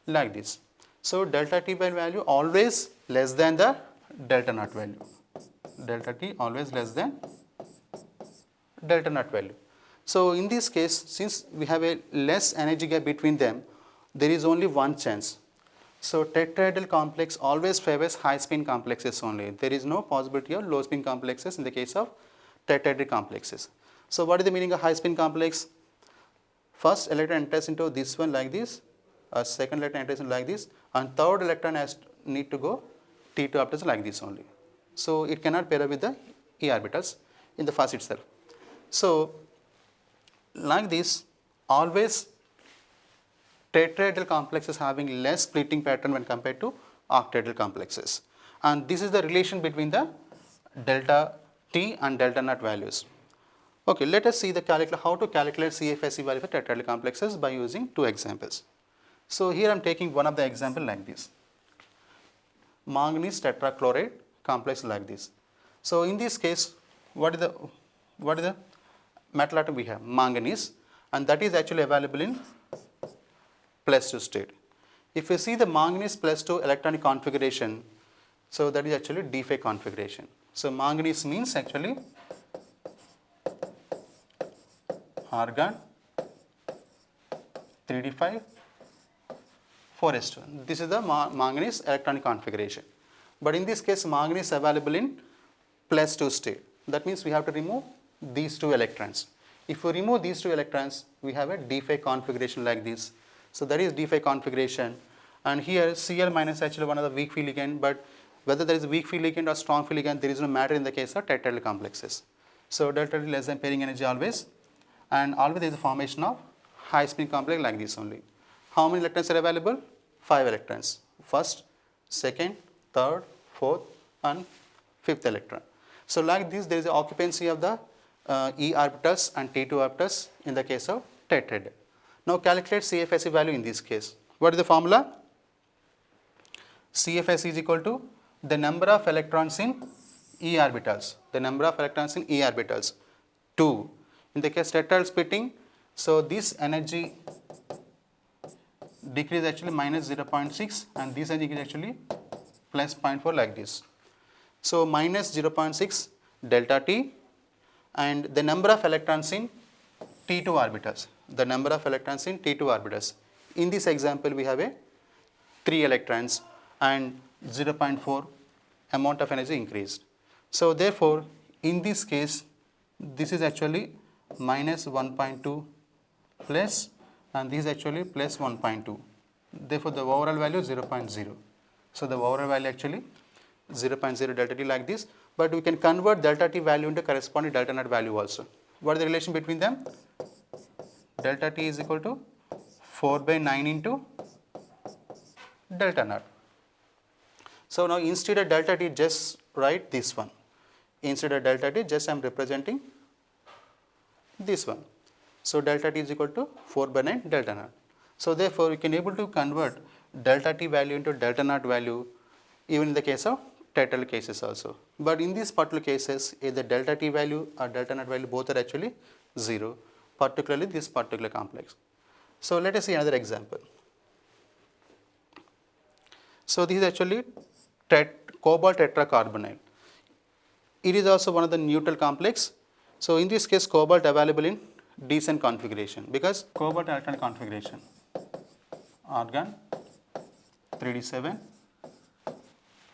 like this. So delta T by value always less than the delta naught value. Delta T always less than delta naught value. So in this case, since we have a less energy gap between them, there is only one chance. So tetrahedral complex always favors high spin complexes only. There is no possibility of low spin complexes in the case of tetrahedral complexes. So what is the meaning of high spin complex? First electron enters into this one like this, second electron enters like this, and third electron has need to go T2 orbitals like this only. So it cannot pair up with the E orbitals in the first itself. So like this, always tetrahedral complexes having less splitting pattern when compared to octahedral complexes. And this is the relation between the delta T and delta naught values. Okay, let us see how to calculate CFSE value for tetrahedral complexes by using two examples. So here I am taking one of the example like this. Manganese tetrachloride complex like this. So in this case, what is the metal atom we have? Manganese, and that is actually available in +2 state. If you see the manganese +2 electronic configuration, So that is actually D5 configuration. So manganese means actually argon 3d5 4s2. This is the manganese electronic configuration. But in this case manganese is available in +2 state. That means we have to remove these two electrons. If we remove these two electrons, we have a D5 configuration like this. So that is D5 configuration. And here Cl minus actually one of the weak field ligand, but whether there is a weak field ligand or strong field ligand, there is no matter in the case of tetrahedral complexes. So delta T less than pairing energy always, and always there is a formation of high spin complex like this only. How many electrons are available? 5 electrons. First, second, third, fourth, and fifth electron. So like this, there is a occupancy of the E orbitals and T2 orbitals in the case of tetrahedral. Now calculate CFSE value in this case. What is the formula? CFS is equal to the number of electrons in E orbitals. The number of electrons in E orbitals 2. In the case tetrahedral splitting, so this energy decrease actually minus 0.6 and this energy is actually plus 0.4 like this. So minus 0.6 delta T and the number of electrons in T2 orbitals. The number of electrons in T2 orbitals. In this example, we have a 3 electrons and 0.4 amount of energy increased. So therefore, in this case, this is actually minus 1.2 plus and this is actually plus 1.2. Therefore, the overall value is 0.0. So the overall value actually 0.0 delta T like this, but we can convert delta T value into corresponding delta naught value also. What is the relation between them? Delta T is equal to 4 by 9 into delta naught. So now instead of delta T, just write this one. Instead of delta T, just I am representing this one. So delta T is equal to 4 by 9 delta naught. So therefore, we can able to convert delta T value into delta naught value even in the case of tetrahedral cases also. But in these particular cases, either delta T value or delta naught value both are actually 0, particularly this particular complex. So let us see another example. So this is actually cobalt tetracarbonyl. It is also one of the neutral complex. So in this case, cobalt available in decent configuration because cobalt electronic configuration, argon 3d7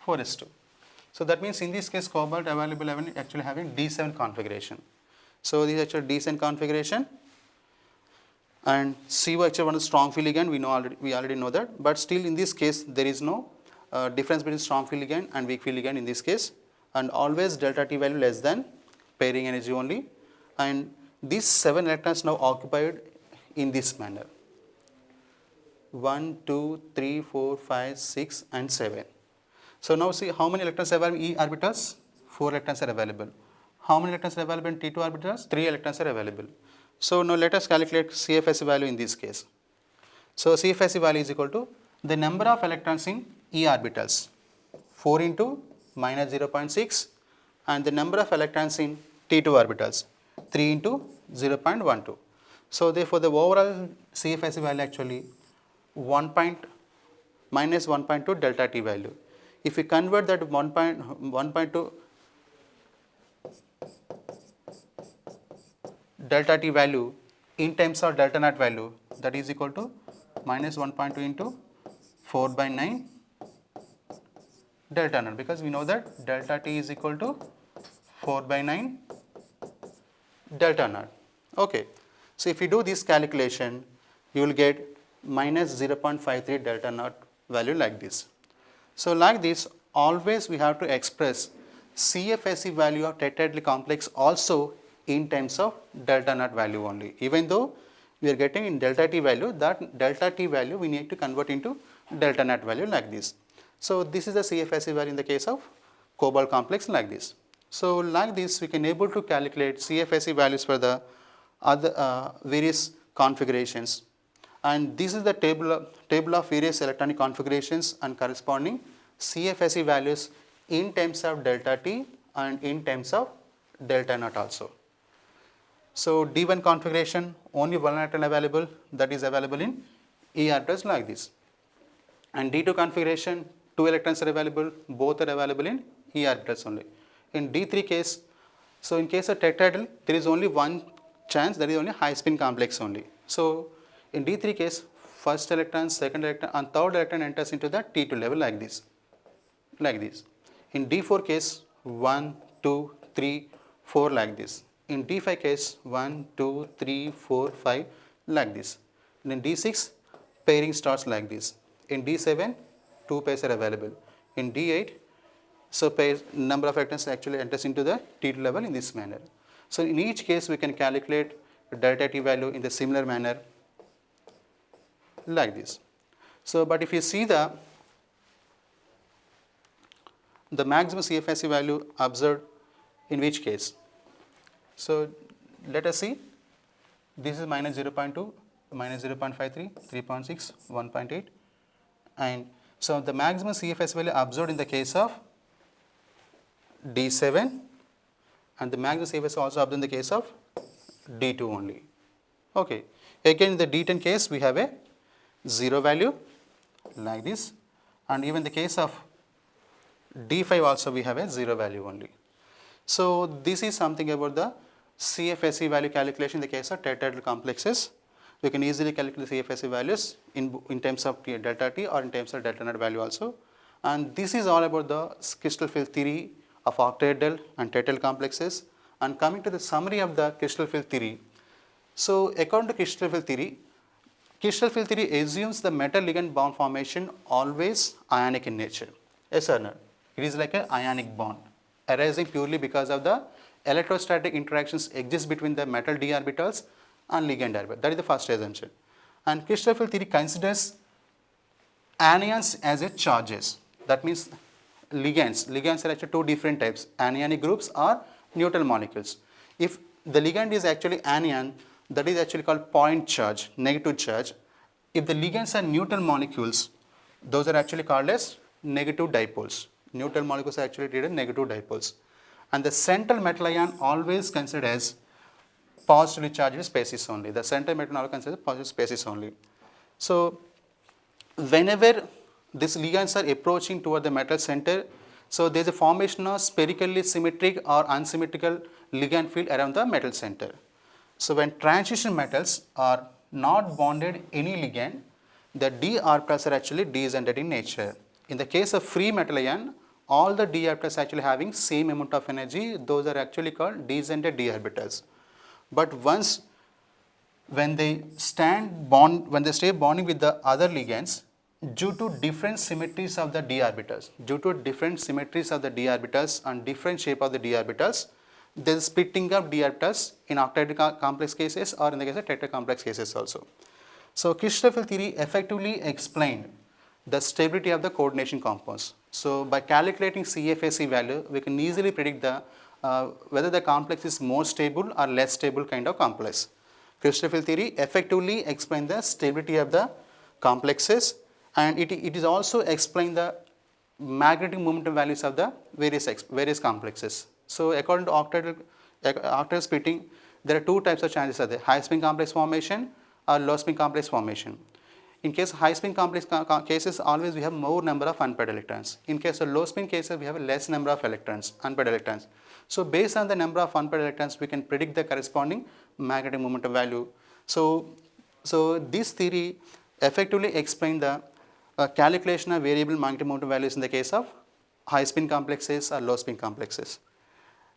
4s2. So that means in this case cobalt available actually having D7 configuration. So this is actually D7 configuration and CO actually one is strong field ligand, we already know that, but still in this case there is no difference between strong field ligand and weak field ligand in this case, and always delta T value less than pairing energy only, and these 7 electrons now occupied in this manner 1, 2, 3, 4, 5, 6 and 7. So now see how many electrons are available in E orbitals? 4 electrons are available. How many electrons are available in T2 orbitals? 3 electrons are available. So now let us calculate CFSE value in this case. So CFSE value is equal to the number of electrons in E orbitals 4 into minus 0.6 and the number of electrons in T2 orbitals 3 into 0.12. So therefore the overall CFSE value actually minus 1.2 delta T value. If we convert that 1.2 delta T value in terms of delta naught value, that is equal to minus 1.2 into 4 by 9 delta naught, because we know that delta T is equal to 4 by 9 delta naught. Okay. So if you do this calculation, you will get minus 0.53 delta naught value like this. So like this, always we have to express CFSE value of tetrahedral complex also in terms of delta naught value only. Even though we are getting in delta T value, that delta T value we need to convert into delta naught value like this. So this is the CFSE value in the case of cobalt complex like this. So like this, we can able to calculate CFSE values for the other various configurations. And this is the table of various electronic configurations and corresponding CFSE values in terms of delta T and in terms of delta naught also. So D1 configuration, only one electron available, that is available in E orbitals like this. And D2 configuration, 2 electrons are available, both are available in E orbitals only. In D3 case, so in case of tetrahedral, there is only one chance, that is only high spin complex only. So in D3 case, first electron, second electron and third electron enters into the T2 level like this. In D4 case, 1, 2, 3, 4 like this. In D5 case, 1, 2, 3, 4, 5 like this. And in D6, pairing starts like this. In D7, 2 pairs are available. In D8, so number of electrons actually enters into the T2 level in this manner. So in each case, we can calculate delta T value in the similar manner like this. So, but if you see the maximum CFSE value observed in which case? So let us see, this is minus 0.2, minus 0.53, 3.6, 1.8, and so the maximum CFS value observed in the case of D7, and the maximum CFS also observed in the case of D2 only. Okay. Again in the D10 case we have a 0 value like this, and even the case of D5 also we have a 0 value only. So this is something about the CFSE value calculation in the case of tetrahedral complexes. We can easily calculate the CFSE values in terms of delta T or in terms of delta naught value also. And this is all about the crystal field theory of octahedral and tetrahedral complexes. And coming to the summary of the crystal field theory. So according to crystal field theory assumes the metal ligand bond formation always ionic in nature. Yes or no? It is like an ionic bond arising purely because of the electrostatic interactions exist between the metal d orbitals and ligand orbital. That is the first assumption. And crystal field theory considers anions as a charges. That means ligands are actually two different types, anionic groups or neutral molecules. If the ligand is actually anion, that is actually called point charge, negative charge. If the ligands are neutral molecules, those are actually called as negative dipoles. Neutral molecules are actually treated as negative dipoles. And the central metal ion always considered as positively charged species only. The central metal ion considered positive species only. So whenever these ligands are approaching toward the metal center, so there is a formation of spherically symmetric or unsymmetrical ligand field around the metal center. So when transition metals are not bonded any ligand, the d orbitals are actually decentered in nature. In the case of free metal ion, all the d orbitals actually having same amount of energy, those are actually called decentered d orbitals. But once when they stay bonding with the other ligands, due to different symmetries of the d orbitals, and different shape of the d orbitals, there is splitting of d orbitals in octahedral complex cases or in the case of tetrahedral complex cases also. So crystal field theory effectively explained the stability of the coordination compounds. So by calculating CFSE value, we can easily predict the whether the complex is more stable or less stable kind of complex. Crystal field theory effectively explained the stability of the complexes, and it is also explained the magnetic momentum values of the various complexes. So according to octahedral splitting, there are two types of chances are there: high spin complex formation or low spin complex formation. In case of high spin complex cases, always we have more number of unpaired electrons. In case of low spin cases, we have a less number of electrons, unpaired electrons. So based on the number of unpaired electrons, we can predict the corresponding magnetic momentum value. So this theory effectively explains the calculation of variable magnetic momentum values in the case of high spin complexes or low spin complexes.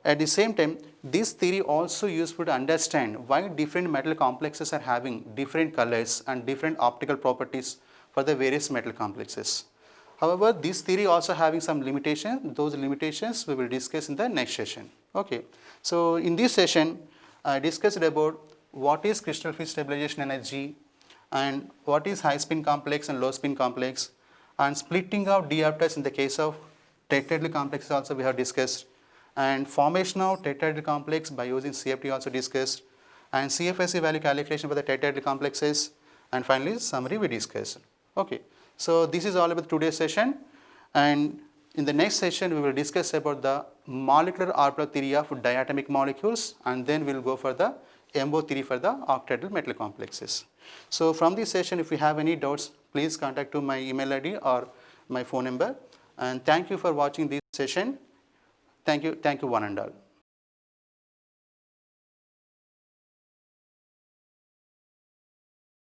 At the same time, this theory also useful to understand why different metal complexes are having different colors and different optical properties for the various metal complexes. However, this theory also having some limitations. Those limitations we will discuss in the next session. Okay. So in this session, I discussed about what is crystal field stabilization energy and what is high spin complex and low spin complex, and splitting of d orbitals in the case of tetrahedral complexes also we have discussed, and formation of tetrahedral complex by using CFT also discussed, and CFSE value calculation for the tetrahedral complexes, and finally summary we discussed. Okay. So this is all about today's session, and in the next session we will discuss about the molecular orbital theory of diatomic molecules, and then we will go for the MO theory for the octahedral metal complexes. So from this session, if you have any doubts, please contact to my email ID or my phone number. And thank you for watching this session. Thank you one and all.